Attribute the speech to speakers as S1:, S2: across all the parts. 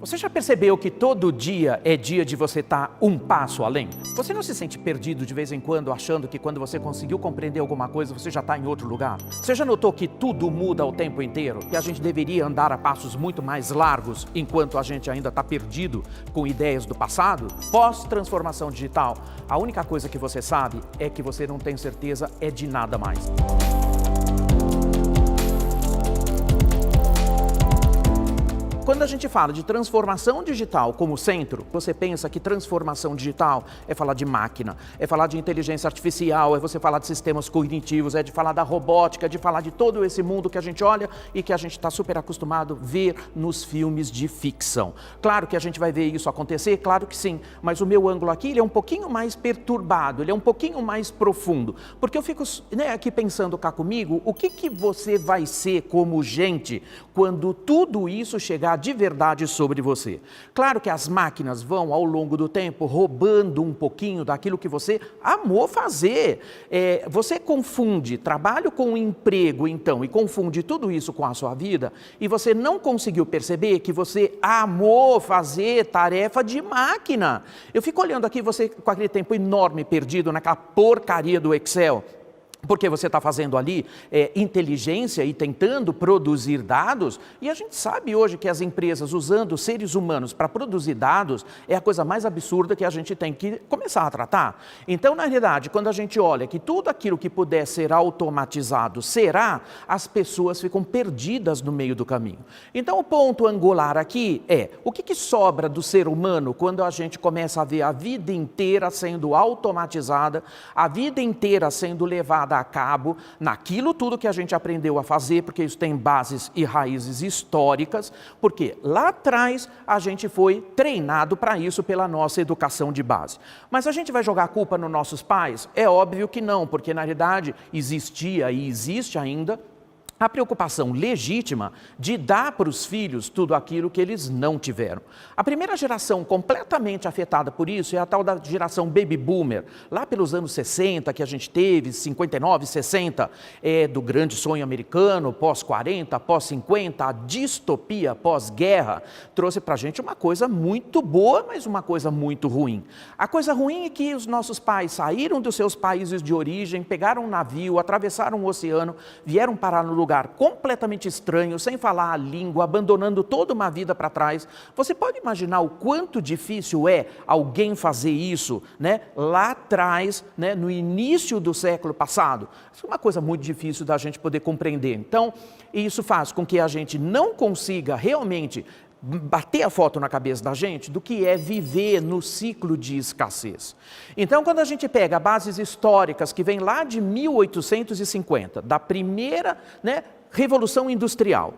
S1: Você já percebeu que todo dia é dia de você estar um passo além? Você não se sente perdido de vez em quando, achando que quando você conseguiu compreender alguma coisa, você já está em outro lugar? Você já notou que tudo muda o tempo inteiro? Que a gente deveria andar a passos muito mais largos, enquanto a gente ainda está perdido com ideias do passado? Pós-transformação digital, a única coisa que você sabe é que você não tem certeza é de nada mais. Quando a gente fala de transformação digital como centro, você pensa que transformação digital é falar de máquina, é falar de inteligência artificial, é você falar de sistemas cognitivos, é de falar da robótica, é de falar de todo esse mundo que a gente olha e que a gente está super acostumado a ver nos filmes de ficção. Claro que a gente vai ver isso acontecer, claro que sim, mas o meu ângulo aqui ele é um pouquinho mais perturbado, ele é um pouquinho mais profundo, porque eu fico aqui pensando cá comigo, o que você vai ser como gente quando tudo isso chegar de verdade sobre você. Claro que as máquinas vão, ao longo do tempo, roubando um pouquinho daquilo que você amou fazer. Você confunde trabalho com emprego, então, e confunde tudo isso com a sua vida, e você não conseguiu perceber que você amou fazer tarefa de máquina. Eu fico olhando aqui você com aquele tempo enorme perdido naquela porcaria do Excel, porque você está fazendo ali inteligência e tentando produzir dados, e a gente sabe hoje que as empresas usando seres humanos para produzir dados é a coisa mais absurda que a gente tem que começar a tratar. Então, na realidade, quando a gente olha que tudo aquilo que puder ser automatizado será, as pessoas ficam perdidas no meio do caminho. Então, o ponto angular aqui é, o que sobra do ser humano quando a gente começa a ver a vida inteira sendo automatizada, a vida inteira sendo levada a cabo naquilo tudo que a gente aprendeu a fazer, porque isso tem bases e raízes históricas, porque lá atrás a gente foi treinado para isso pela nossa educação de base. Mas a gente vai jogar a culpa nos nossos pais? É óbvio que não, porque na realidade existia e existe ainda a preocupação legítima de dar para os filhos tudo aquilo que eles não tiveram. A primeira geração completamente afetada por isso é a tal da geração Baby Boomer. Lá pelos anos 60 que a gente teve, 59, 60, do grande sonho americano, pós-40, pós-50, a distopia pós-guerra, trouxe para a gente uma coisa muito boa, mas uma coisa muito ruim. A coisa ruim é que os nossos pais saíram dos seus países de origem, pegaram um navio, atravessaram o oceano, vieram parar no lugar completamente estranho, sem falar a língua, abandonando toda uma vida para trás. Você pode imaginar o quanto difícil é alguém fazer isso, lá atrás, no início do século passado? Isso é uma coisa muito difícil da gente poder compreender. Então, isso faz com que a gente não consiga realmente bater a foto na cabeça da gente do que é viver no ciclo de escassez. Então, quando a gente pega bases históricas que vêm lá de 1850, da primeira Revolução Industrial,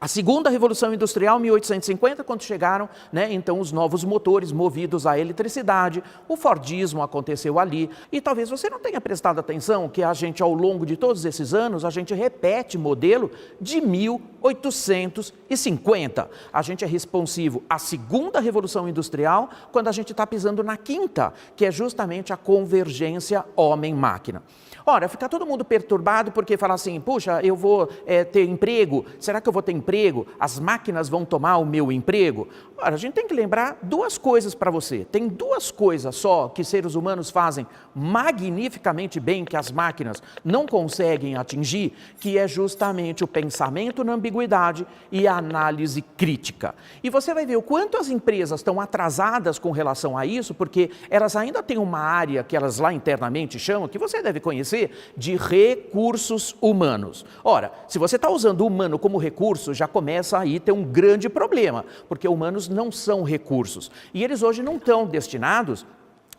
S1: a segunda Revolução Industrial, 1850, quando chegaram, então, os novos motores movidos à eletricidade, o Fordismo aconteceu ali, e talvez você não tenha prestado atenção que a gente, ao longo de todos esses anos, a gente repete modelo de 1850. A gente é responsivo à segunda Revolução Industrial, quando a gente está pisando na quinta, que é justamente a convergência homem-máquina. Ora, fica todo mundo perturbado porque fala assim, puxa, eu vou ter emprego, será que eu vou ter emprego? As máquinas vão tomar o meu emprego? Ora, a gente tem que lembrar duas coisas para você. Tem duas coisas só que seres humanos fazem magnificamente bem, que as máquinas não conseguem atingir, que é justamente o pensamento na ambiguidade e a análise crítica. E você vai ver o quanto as empresas estão atrasadas com relação a isso, porque elas ainda têm uma área que elas lá internamente chamam, que você deve conhecer, de recursos humanos. Ora, se você está usando o humano como recurso, já começa aí a ter um grande problema, porque humanos não são recursos. E eles hoje não estão destinados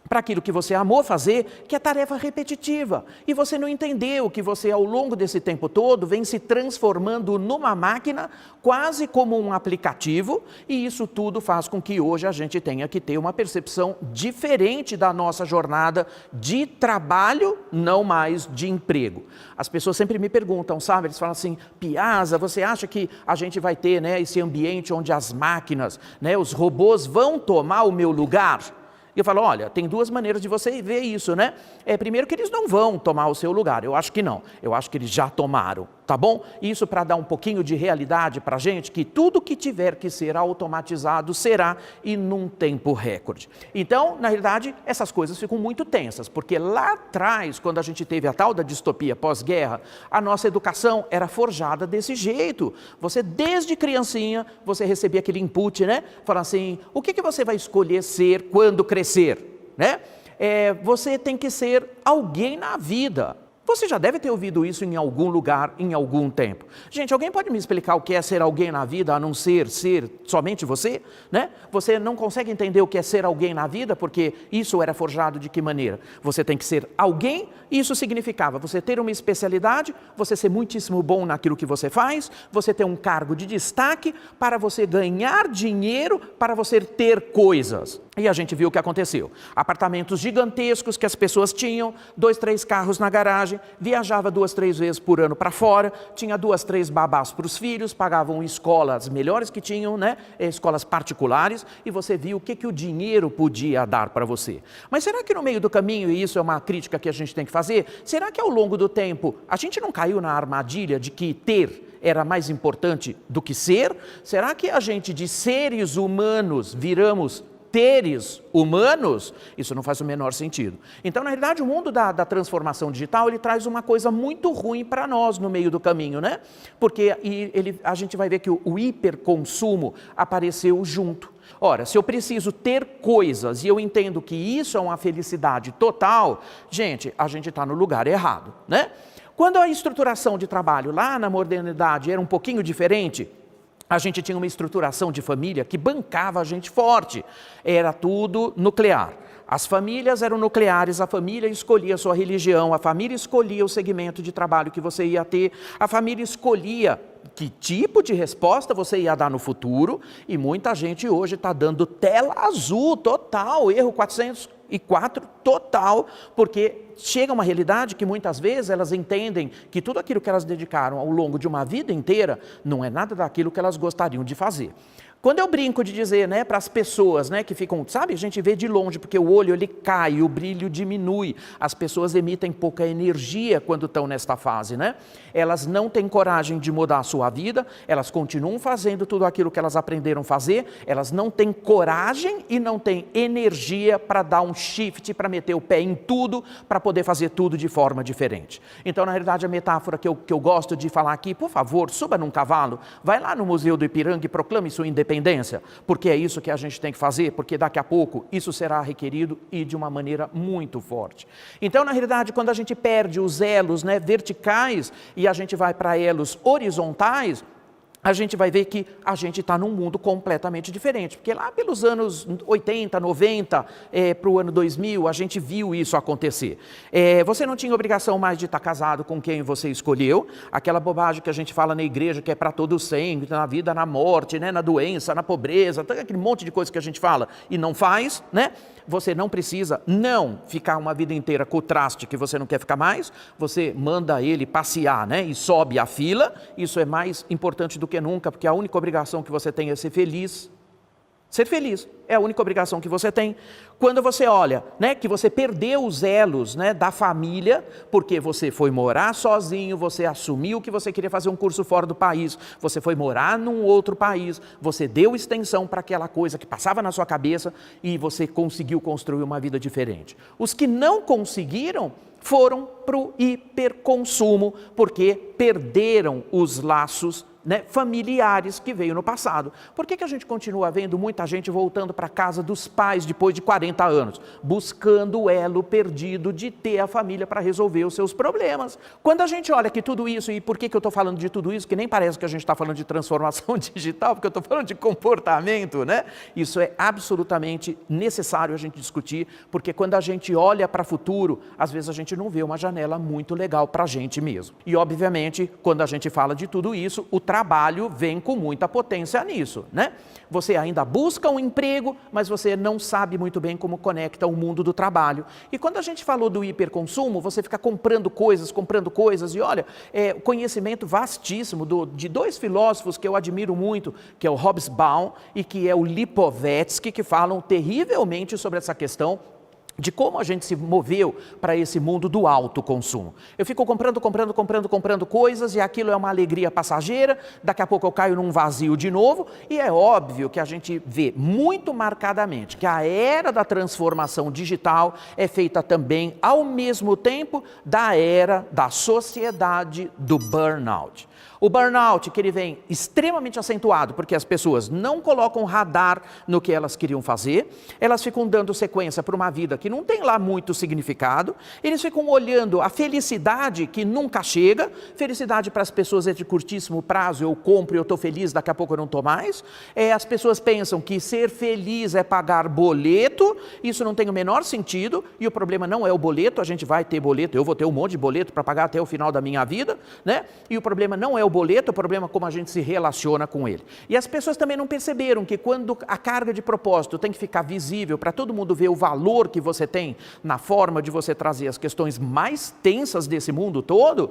S1: para aquilo que você amou fazer, que é tarefa repetitiva. E você não entendeu que você, ao longo desse tempo todo, vem se transformando numa máquina, quase como um aplicativo, e isso tudo faz com que hoje a gente tenha que ter uma percepção diferente da nossa jornada de trabalho, não mais de emprego. As pessoas sempre me perguntam, sabe? Eles falam assim, Piazza, você acha que a gente vai ter esse ambiente onde as máquinas, os robôs vão tomar o meu lugar? E eu falo, olha, tem duas maneiras de você ver isso, Primeiro que eles não vão tomar o seu lugar, eu acho que não, eu acho que eles já tomaram. tá bom? Isso para dar um pouquinho de realidade para a gente, que tudo que tiver que ser automatizado será e num tempo recorde. Então, na realidade, essas coisas ficam muito tensas, porque lá atrás, quando a gente teve a tal da distopia pós-guerra, a nossa educação era forjada desse jeito. Você, desde criancinha, você recebia aquele input, né? Fala assim, o que você vai escolher ser quando crescer, né? Você tem que ser alguém na vida. Você já deve ter ouvido isso em algum lugar, em algum tempo. Gente, alguém pode me explicar o que é ser alguém na vida, a não ser somente você? Né? Você não consegue entender o que é ser alguém na vida, porque isso era forjado de que maneira? Você tem que ser alguém, e isso significava você ter uma especialidade, você ser muitíssimo bom naquilo que você faz, você ter um cargo de destaque, para você ganhar dinheiro, para você ter coisas. E a gente viu o que aconteceu. Apartamentos gigantescos que as pessoas tinham, 2, 3 carros na garagem, viajava 2, 3 vezes por ano para fora, tinha 2, 3 babás para os filhos, pagavam escolas melhores que tinham, né? Escolas particulares, e você viu o que o dinheiro podia dar para você. Mas será que no meio do caminho, e isso é uma crítica que a gente tem que fazer, será que ao longo do tempo a gente não caiu na armadilha de que ter era mais importante do que ser? Será que a gente de seres humanos viramos teres humanos? Isso não faz o menor sentido. Então, na realidade, o mundo da transformação digital, ele traz uma coisa muito ruim para nós no meio do caminho, né? Porque a gente vai ver que o hiperconsumo apareceu junto. Ora, se eu preciso ter coisas e eu entendo que isso é uma felicidade total, gente, a gente está no lugar errado, né? Quando a estruturação de trabalho lá na modernidade era um pouquinho diferente, a gente tinha uma estruturação de família que bancava a gente forte. Era tudo nuclear. As famílias eram nucleares, a família escolhia a sua religião, a família escolhia o segmento de trabalho que você ia ter, a família escolhia que tipo de resposta você ia dar no futuro, e muita gente hoje está dando tela azul total, erro 404 total, porque chega uma realidade que muitas vezes elas entendem que tudo aquilo que elas dedicaram ao longo de uma vida inteira não é nada daquilo que elas gostariam de fazer. Quando eu brinco de dizer, né, para as pessoas, né, que ficam, sabe, a gente vê de longe, porque o olho ele cai, o brilho diminui, as pessoas emitem pouca energia quando estão nesta fase, né? Elas não têm coragem de mudar a sua vida, elas continuam fazendo tudo aquilo que elas aprenderam a fazer, elas não têm coragem e não têm energia para dar um shift, para meter o pé em tudo, para poder fazer tudo de forma diferente. Então, na realidade, a metáfora que eu gosto de falar aqui, por favor, suba num cavalo, vai lá no Museu do Ipiranga e proclame sua independência, porque é isso que a gente tem que fazer, porque daqui a pouco isso será requerido e de uma maneira muito forte. Então, na realidade, quando a gente perde os elos, né, verticais e a gente vai para elos horizontais, a gente vai ver que a gente está num mundo completamente diferente, porque lá pelos anos 80, 90, para o ano 2000, a gente viu isso acontecer. Você não tinha obrigação mais de estar casado com quem você escolheu, aquela bobagem que a gente fala na igreja, que é para todo sempre, na vida, na morte, né, na doença, na pobreza, aquele monte de coisa que a gente fala e não faz, né? Você não precisa não ficar uma vida inteira com o traste que você não quer ficar mais, você manda ele passear, né, e sobe a fila, isso é mais importante do que nunca, porque a única obrigação que você tem é ser feliz. Ser feliz é a única obrigação que você tem. Quando você olha, né, que você perdeu os elos, né, da família, porque você foi morar sozinho, você assumiu que você queria fazer um curso fora do país, você foi morar num outro país, você deu extensão para aquela coisa que passava na sua cabeça e você conseguiu construir uma vida diferente. Os que não conseguiram foram para o hiperconsumo, porque perderam os laços, né, familiares que veio no passado. Por que a gente continua vendo muita gente voltando para a casa dos pais depois de 40 anos? Buscando o elo perdido de ter a família para resolver os seus problemas. Quando a gente olha que tudo isso, e por que eu estou falando de tudo isso, que nem parece que a gente está falando de transformação digital, porque eu estou falando de comportamento, né? Isso é absolutamente necessário a gente discutir, porque quando a gente olha para o futuro, às vezes a gente não vê uma janela muito legal para a gente mesmo. E obviamente, quando a gente fala de tudo isso, o trabalho vem com muita potência nisso, né? Você ainda busca um emprego, mas você não sabe muito bem como conecta o mundo do trabalho. E quando a gente falou do hiperconsumo, você fica comprando coisas, e olha, conhecimento vastíssimo de dois filósofos que eu admiro muito, que é o Hobsbawm e que é o Lipovetsky, que falam terrivelmente sobre essa questão de como a gente se moveu para esse mundo do alto consumo. Eu fico comprando coisas e aquilo é uma alegria passageira, daqui a pouco eu caio num vazio de novo e é óbvio que a gente vê muito marcadamente que a era da transformação digital é feita também ao mesmo tempo da era da sociedade do burnout. O burnout, que ele vem extremamente acentuado, porque as pessoas não colocam radar no que elas queriam fazer, elas ficam dando sequência para uma vida que não tem lá muito significado, eles ficam olhando a felicidade que nunca chega, felicidade para as pessoas é de curtíssimo prazo, eu compro e eu estou feliz, daqui a pouco eu não estou mais, as pessoas pensam que ser feliz é pagar boleto, isso não tem o menor sentido, e o problema não é o boleto, a gente vai ter boleto, eu vou ter um monte de boleto para pagar até o final da minha vida, né? E o problema não é o boleto, o problema é como a gente se relaciona com ele. E as pessoas também não perceberam que quando a carga de propósito tem que ficar visível para todo mundo ver o valor que você tem na forma de você trazer as questões mais tensas desse mundo todo,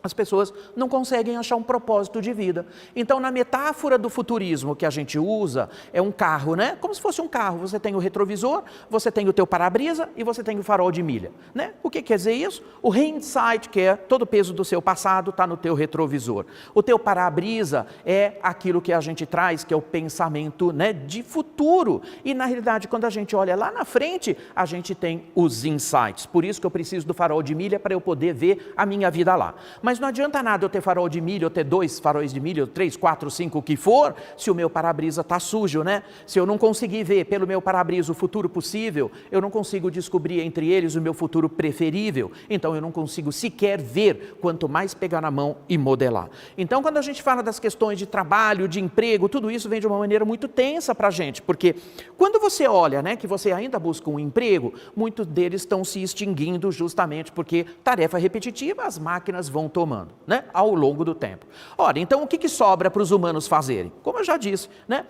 S1: as pessoas não conseguem achar um propósito de vida. Então, na metáfora do futurismo que a gente usa, é um carro, né? Como se fosse um carro. Você tem o retrovisor, você tem o teu para-brisa e você tem o farol de milha, né? O que quer dizer isso? O hindsight, que é todo o peso do seu passado, está no teu retrovisor. O teu para-brisa é aquilo que a gente traz, que é o pensamento, né, de futuro. E, na realidade, quando a gente olha lá na frente, a gente tem os insights. Por isso que eu preciso do farol de milha para eu poder ver a minha vida lá. Mas não adianta nada eu ter farol de milha, eu ter 2 faróis de milha, 3, 4, 5, o que for, se o meu para-brisa está sujo, né? Se eu não conseguir ver pelo meu para-brisa o futuro possível, eu não consigo descobrir entre eles o meu futuro preferível. Então eu não consigo sequer ver, quanto mais pegar na mão e modelar. Então quando a gente fala das questões de trabalho, de emprego, tudo isso vem de uma maneira muito tensa para a gente, porque quando você olha, né, que você ainda busca um emprego, muitos deles estão se extinguindo justamente porque tarefa repetitiva as máquinas vão tomando, né, ao longo do tempo. Ora, então o que sobra para os humanos fazerem? Como eu já disse, né,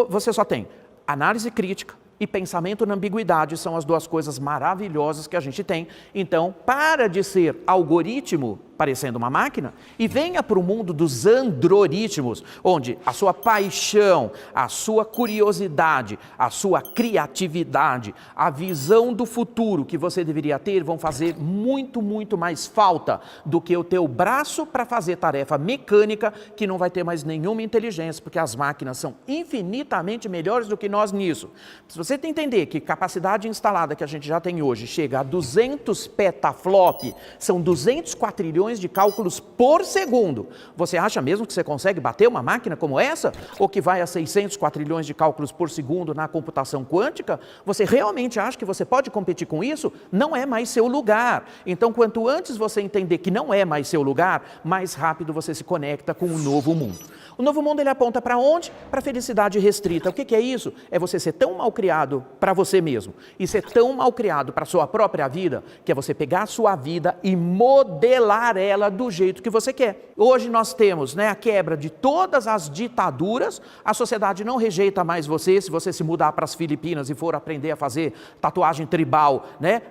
S1: você só tem análise crítica e pensamento na ambiguidade, são as duas coisas maravilhosas que a gente tem. Então, para de ser algoritmo, parecendo uma máquina, e venha para o mundo dos androritmos, onde a sua paixão, a sua curiosidade, a sua criatividade, a visão do futuro que você deveria ter vão fazer muito, muito mais falta do que o teu braço para fazer tarefa mecânica que não vai ter mais nenhuma inteligência, porque as máquinas são infinitamente melhores do que nós nisso. Se você entender que capacidade instalada que a gente já tem hoje chega a 200 petaflop, são 200 quatrilhões de cálculos por segundo. Você acha mesmo que você consegue bater uma máquina como essa? Ou que vai a 600 quatrilhões de cálculos por segundo na computação quântica? Você realmente acha que você pode competir com isso? Não é mais seu lugar. Então, quanto antes você entender que não é mais seu lugar, mais rápido você se conecta com o novo mundo. O novo mundo ele aponta para onde? Para a felicidade restrita. O que é isso? É você ser tão mal criado para você mesmo e ser tão mal criado para a sua própria vida, que é você pegar a sua vida e modelar ela do jeito que você quer. Hoje nós temos, né, a quebra de todas as ditaduras, a sociedade não rejeita mais você, se você se mudar para as Filipinas e for aprender a fazer tatuagem tribal, né,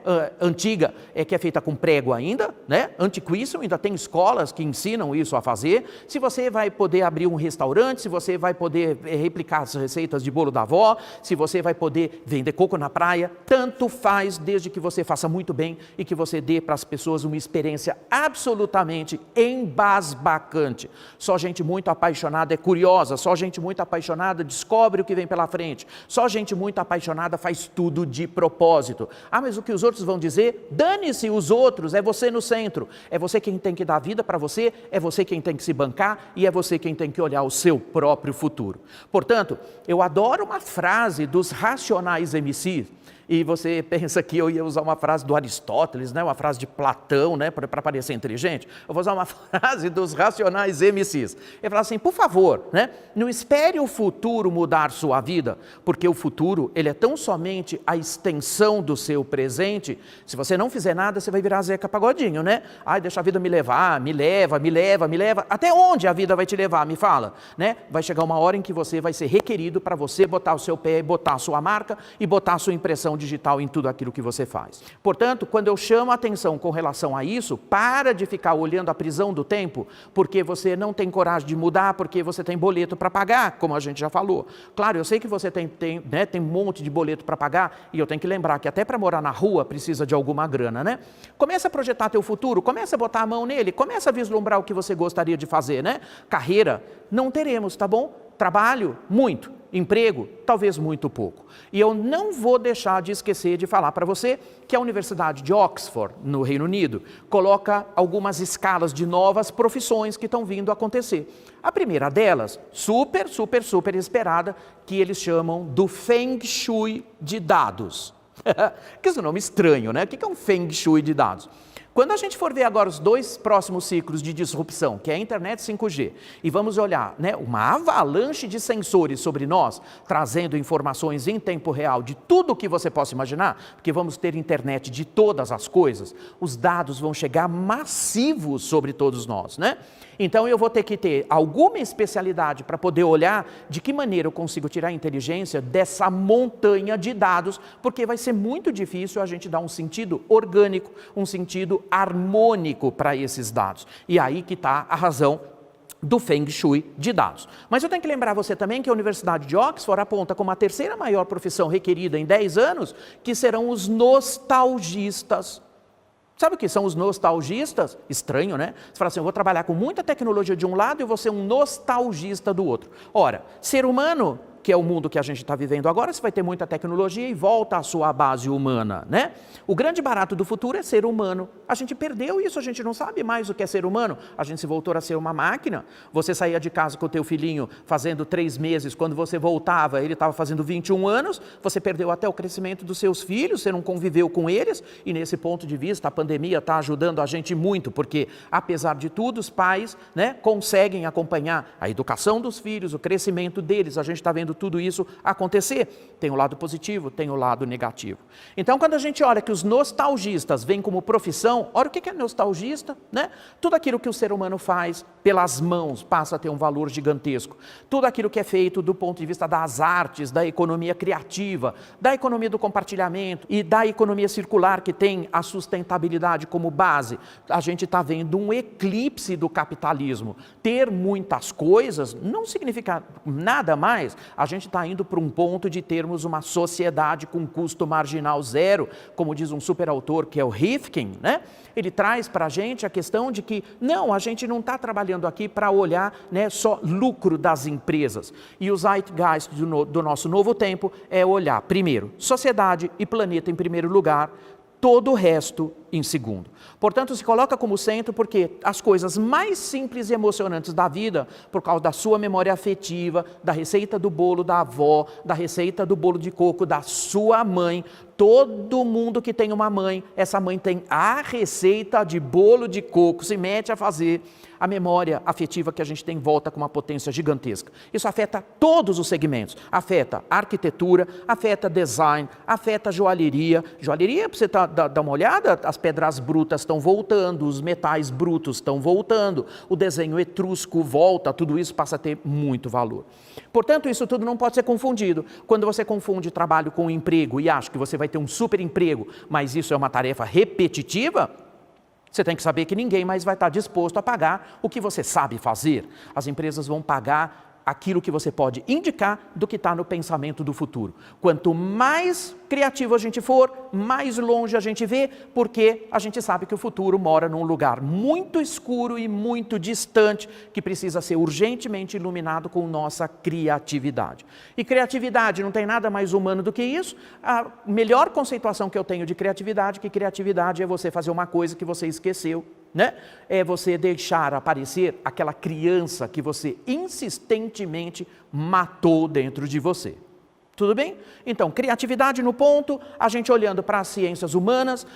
S1: antiga, que é feita com prego ainda, né, antiquíssimo, ainda tem escolas que ensinam isso a fazer. Se você vai poder abrir um restaurante, se você vai poder replicar as receitas de bolo da avó, se você vai poder vender coco na praia, tanto faz, desde que você faça muito bem e que você dê para as pessoas uma experiência absolutamente embasbacante. Só gente muito apaixonada é curiosa, só gente muito apaixonada descobre o que vem pela frente, só gente muito apaixonada faz tudo de propósito. Ah, mas o que os outros vão dizer? Dane-se os outros, é você no centro, é você quem tem que dar vida para você, é você quem tem que se bancar e é você quem tem que olhar o seu próprio futuro. Portanto, eu adoro uma frase dos Racionais MCs, e você pensa que eu ia usar uma frase do Aristóteles, né? Uma frase de Platão, né? Para parecer inteligente. Eu vou usar uma frase dos Racionais MCs. Ele fala assim, por favor, né? Não espere o futuro mudar sua vida, porque o futuro ele é tão somente a extensão do seu presente. Se você não fizer nada, você vai virar Zeca Pagodinho, né? Ai, deixa a vida me levar, me leva, me leva, me leva. Até onde a vida vai te levar? Me fala, né? Vai chegar uma hora em que você vai ser requerido para você botar o seu pé, botar a sua marca e botar a sua impressão transformação digital em tudo aquilo que você faz. Portanto, quando eu chamo a atenção com relação a isso, para de ficar olhando a prisão do tempo, porque você não tem coragem de mudar, porque você tem boleto para pagar, como a gente já falou. Claro, eu sei que você tem um monte de boleto para pagar, e eu tenho que lembrar que até para morar na rua precisa de alguma grana, né? Começa a projetar teu futuro, começa a botar a mão nele, começa a vislumbrar o que você gostaria de fazer, né? Carreira, não teremos, tá bom? Trabalho, muito. Emprego, talvez muito pouco. E eu não vou deixar de esquecer de falar para você que a Universidade de Oxford, no Reino Unido, coloca algumas escalas de novas profissões que estão vindo a acontecer. A primeira delas, super esperada, que eles chamam do Feng Shui de dados. Que esse nome estranho, né? O que é um Feng Shui de dados? Quando a gente for ver agora os 2 próximos ciclos de disrupção, que é a internet 5G, e vamos olhar, né, uma avalanche de sensores sobre nós, trazendo informações em tempo real de tudo o que você possa imaginar, porque vamos ter internet de todas as coisas, os dados vão chegar massivos sobre todos nós, né? Então eu vou ter que ter alguma especialidade para poder olhar de que maneira eu consigo tirar a inteligência dessa montanha de dados, porque vai ser muito difícil a gente dar um sentido orgânico, um sentido harmônico para esses dados. E aí que está a razão do Feng Shui de dados. Mas eu tenho que lembrar você também que a Universidade de Oxford aponta como a 3ª maior profissão requerida em 10 anos, que serão os nostalgistas. Sabe o que são os nostalgistas? Estranho, né? Você fala assim, eu vou trabalhar com muita tecnologia de um lado e vou ser um nostalgista do outro. Ora, ser humano, que é o mundo que a gente está vivendo agora, você vai ter muita tecnologia e volta à sua base humana, né? O grande barato do futuro é ser humano. A gente perdeu isso, a gente não sabe mais o que é ser humano. A gente se voltou a ser uma máquina. Você saía de casa com o teu filhinho fazendo 3 meses, quando você voltava, ele estava fazendo 21 anos, você perdeu até o crescimento dos seus filhos, você não conviveu com eles, e nesse ponto de vista, a pandemia está ajudando a gente muito, porque, apesar de tudo, os pais, né, conseguem acompanhar a educação dos filhos, o crescimento deles, a gente está vendo tudo isso acontecer. Tem o lado positivo, tem o lado negativo. Então, quando a gente olha que os nostalgistas vêm como profissão, olha o que é nostalgista, né? Tudo aquilo que o ser humano faz pelas mãos passa a ter um valor gigantesco. Tudo aquilo que é feito do ponto de vista das artes, da economia criativa, da economia do compartilhamento e da economia circular, que tem a sustentabilidade como base. A gente está vendo um eclipse do capitalismo. Ter muitas coisas não significa nada mais. A gente está indo para um ponto de termos uma sociedade com custo marginal zero, como diz um super autor que é o Rifkin, né? Ele traz para a gente a questão de que, não, a gente não está trabalhando aqui para olhar, né, só lucro das empresas. E o zeitgeist do nosso novo tempo é olhar, primeiro, sociedade e planeta em primeiro lugar, todo o resto em segundo. Portanto, se coloca como centro porque as coisas mais simples e emocionantes da vida, por causa da sua memória afetiva, da receita do bolo da avó, da receita do bolo de coco da sua mãe, todo mundo que tem uma mãe, essa mãe tem a receita de bolo de coco, se mete a fazer. A memória afetiva que a gente tem volta com uma potência gigantesca. Isso afeta todos os segmentos. Afeta arquitetura, afeta design, afeta joalheria. Joalheria, para você dar uma olhada, as pedras brutas estão voltando, os metais brutos estão voltando, o desenho etrusco volta, tudo isso passa a ter muito valor. Portanto, isso tudo não pode ser confundido. Quando você confunde trabalho com emprego e acha que você vai ter um super emprego, mas isso é uma tarefa repetitiva, você tem que saber que ninguém mais vai estar disposto a pagar o que você sabe fazer. As empresas vão pagar aquilo que você pode indicar do que está no pensamento do futuro. Quanto mais criativo a gente for, mais longe a gente vê, porque a gente sabe que o futuro mora num lugar muito escuro e muito distante, que precisa ser urgentemente iluminado com nossa criatividade. E criatividade não tem nada mais humano do que isso. A melhor conceituação que eu tenho de criatividade, que criatividade é você fazer uma coisa que você esqueceu, né? É você deixar aparecer aquela criança que você insistentemente matou dentro de você. Tudo bem? Então, criatividade no ponto, a gente olhando para as ciências humanas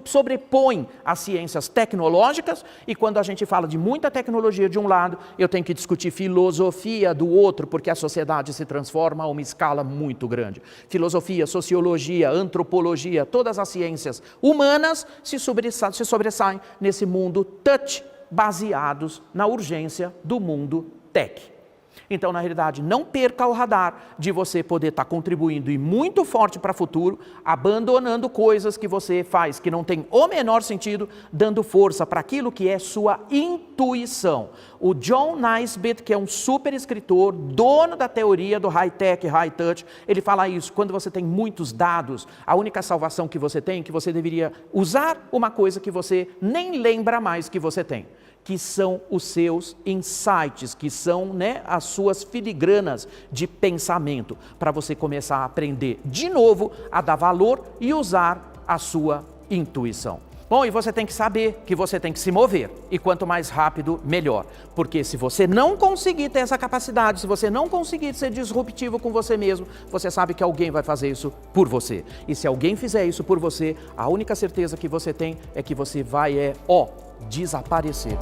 S1: sobrepõem as ciências tecnológicas, e quando a gente fala de muita tecnologia de um lado, eu tenho que discutir filosofia do outro, porque a sociedade se transforma a uma escala muito grande. Filosofia, sociologia, antropologia, todas as ciências humanas se sobressaem nesse mundo touch, baseados na urgência do mundo tech. Então, na realidade, não perca o radar de você poder estar contribuindo e muito forte para o futuro, abandonando coisas que você faz que não tem o menor sentido, dando força para aquilo que é sua intuição. O John Naisbitt, que é um super escritor, dono da teoria do high-tech, high-touch, ele fala isso, quando você tem muitos dados, a única salvação que você tem é que você deveria usar uma coisa que você nem lembra mais que você tem, que são os seus insights, que são, né, as suas filigranas de pensamento, para você começar a aprender de novo a dar valor e usar a sua intuição. Bom, e você tem que saber que você tem que se mover, e quanto mais rápido, melhor. Porque se você não conseguir ter essa capacidade, se você não conseguir ser disruptivo com você mesmo, você sabe que alguém vai fazer isso por você. E se alguém fizer isso por você, a única certeza que você tem é que você vai desaparecer.